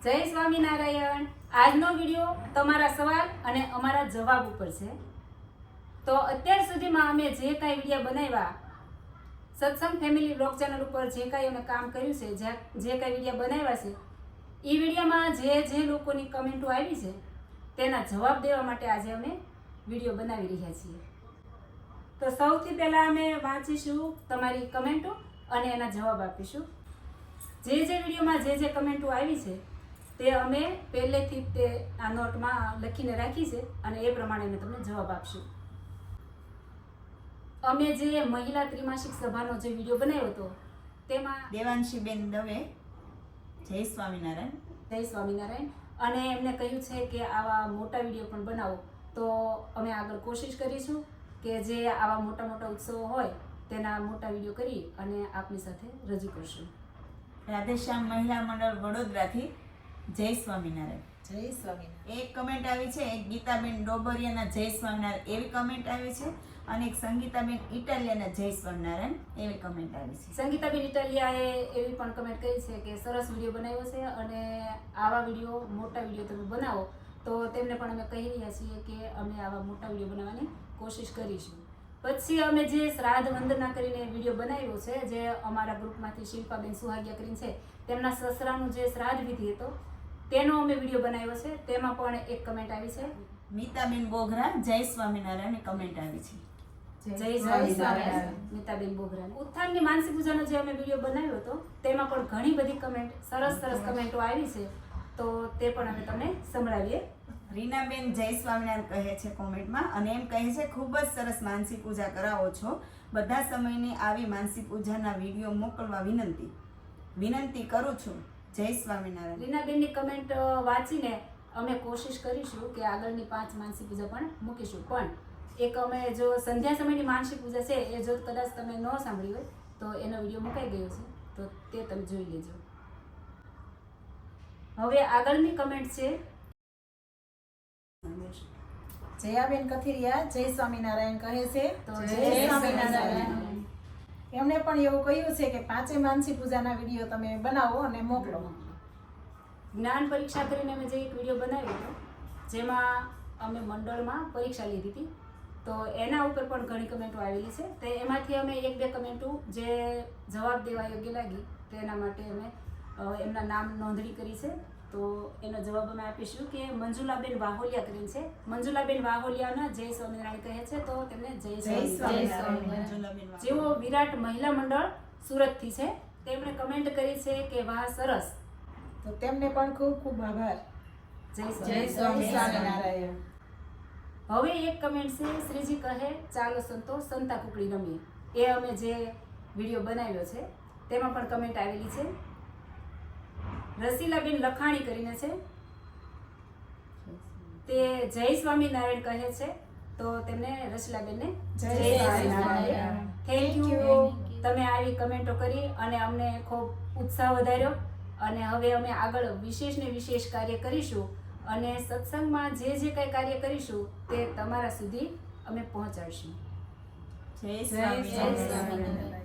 જય સ્વામિનારાયણ। આજનો વિડીયો તમારા સવાલ અને અમારા જવાબ ઉપર છે। તો અત્યાર સુધીમાં અમે જે કાંઈ વિડીયો બનાવ્યા સત્સંગ ફેમિલી બ્લોગ ચેનલ ઉપર જે કાંઈ અમે કામ કર્યું છે, જે કાંઈ વિડીયો બનાવ્યા છે, એ વિડીયોમાં જે લોકોની કમેન્ટો આવી છે તેના જવાબ દેવા માટે આજે અમે વિડીયો બનાવી રહ્યા છીએ। તો સૌથી પહેલાં અમે વાંચીશું તમારી કમેન્ટો અને એના જવાબ આપીશું। જે વિડીયોમાં જે કમેન્ટો આવી છે તે અમે પહેલેથી તે આ નોટમાં લખીને રાખી છે અને એ પ્રમાણે અમે તમને જવાબ આપશું। અમે જે મહિલા ત્રિમાસિક સભાનો જે વિડીયો બનાવ્યો હતો તેમાં દેવાંશીબેન દવે, જય સ્વામિનારાયણ। જય સ્વામિનારાયણ। અને એમને કહ્યું છે કે આવા મોટા વિડીયો પણ બનાવો, તો અમે આગળ કોશિશ કરીશું કે જે આવા મોટા ઉત્સવો હોય તેના મોટા વિડીયો કરી અને આપની સાથે રજૂ કરશું। રાધેશ્યામ મહિલા મંડળ વડોદરાથી જય સ્વામિનારાયણ। જય સ્વામિનારાયણ। એક કમેન્ટ આવી છે, એક ગીતાબેન ડોબરિયાના જય સ્વામિનારાયણ એવી કમેન્ટ આવી છે, અને એક સંગીતાબેન ઇટાલિયાના જય સ્વામિનારાયણ એવી કમેન્ટ આવી છે। સંગીતાબેન ઇટાલિયાએ એવી પણ કમેન્ટ કરી છે કે સરસ વિડીયો બનાવ્યો છે અને આવા વિડીયો મોટા વિડીયો તમે બનાવો, તો તેમને પણ અમે કહી રહ્યા છીએ કે અમે આવા મોટા વિડીયો બનાવવાની કોશિશ કરીશું। પછી અમે જે શ્રાદ્ધ વંદના કરીને વિડીયો બનાવ્યો છે, જે અમારા ગ્રુપમાંથી શિલ્પાબેન સુહાગિયા કરીને છે, તેમના સસરાનું જે શ્રાદ્ધ વિધિ હતો તેનો અમે વિડીયો બનાવ્યો છે, તેમાં પણ એક કમેન્ટ આવી છે, મીતાબેન બોઘરા જય સ્વામિનારાયણ કમેન્ટ આવી છે। જય સ્વામિનારાયણ મીતાબેન બોઘરા। ઉત્થાનની માનસી પૂજાનો જે અમે વિડીયો બનાવ્યો હતો તેમાં પણ ઘણી બધી કમેન્ટ સરસ કમેન્ટો આવી છે, તો તે પણ અમે તમને સંભળાવીએ। રીનાબેન જય સ્વામિનારાયણ કહે છે કોમેન્ટમાં, અને એમ કહે છે ખૂબ જ સરસ માનસી પૂજા કરાવો છો, બધા સમયની આવી માનસી પૂજાના વિડીયો મોકલવા વિનંતી કરું છું, જય સ્વામિનારાયણ। રીનાબેનની કમેન્ટ વાંચીને અમે કોશિશ કરીશું કે આગળની 5 માનસી પૂજા પણ મૂકીશું, પણ એક અમે જો સંધ્યા સમયની માનસી પૂજા છે એ જો કદાચ તમે ન સાંભળી હોય તો એનો વિડીયો મુકાઈ ગયો છે, તો તે તમે જોઈ લેજો। હવે આગળની કમેન્ટ છે જયાબેન કથિરિયા જય સ્વામિનારાયણ કહે છે, તો જય સ્વામિનારાયણ। એમને પણ એવું કહ્યું છે કે 5 માનસી પૂજાના વિડીયો તમે બનાવો અને મોકલો। જ્ઞાન પરીક્ષા કરીને અમે જે એક વિડીયો બનાવ્યો હતો જેમાં અમે મંડળમાં પરીક્ષા લીધી હતી, તો એના ઉપર પણ ઘણી કમેન્ટો આવેલી છે, તે એમાંથી અમે 1-2 કમેન્ટો જે જવાબ દેવા યોગ્ય લાગી તેના માટે અમે એમના નામ નોંધણી કરી છે, તો એનો જવાબ અમે આપીશું કે મંજુલાબેન વાહોલિયા કરીને છે, મંજુલાબેન વાહોલિયાના જય સ્વામિનારાયણ કહે છે, તો તેમને જય સ્વામિનારાયણ। જેઓ વિરાટ મહિલા મંડળ સુરતથી છે, તેમણે કમેન્ટ કરી છે કે વાહ સરસ, તો તેમને પણ ખૂબ આભાર। જય જય સ્વામિનારાયણ। હવે એક કમેન્ટ છે, શ્રીજી કહે ચાલો સંતો સંતા કુકડી રમીએ, એ અમે જે વિડીયો બનાવ્યો છે તેમાં પણ કમેન્ટ આવેલી છે। રસીલાબેન લખાણી કરીને છે, તે જય સ્વામિનારાયણ કહે છે, તો તેમને રસીલાબેનને જય સ્વામિનારાયણ। થેન્ક યુ, તમે આવી કમેન્ટો કરી અને અમને ખૂબ ઉત્સાહ વધાર્યો, અને હવે અમે આગળ વિશેષ કાર્ય કરીશું અને સત્સંગમાં જે કાંઈ કાર્ય કરીશું તે તમારા સુધી અમે પહોંચાડીશું। જય સ્વામિનારાયણ।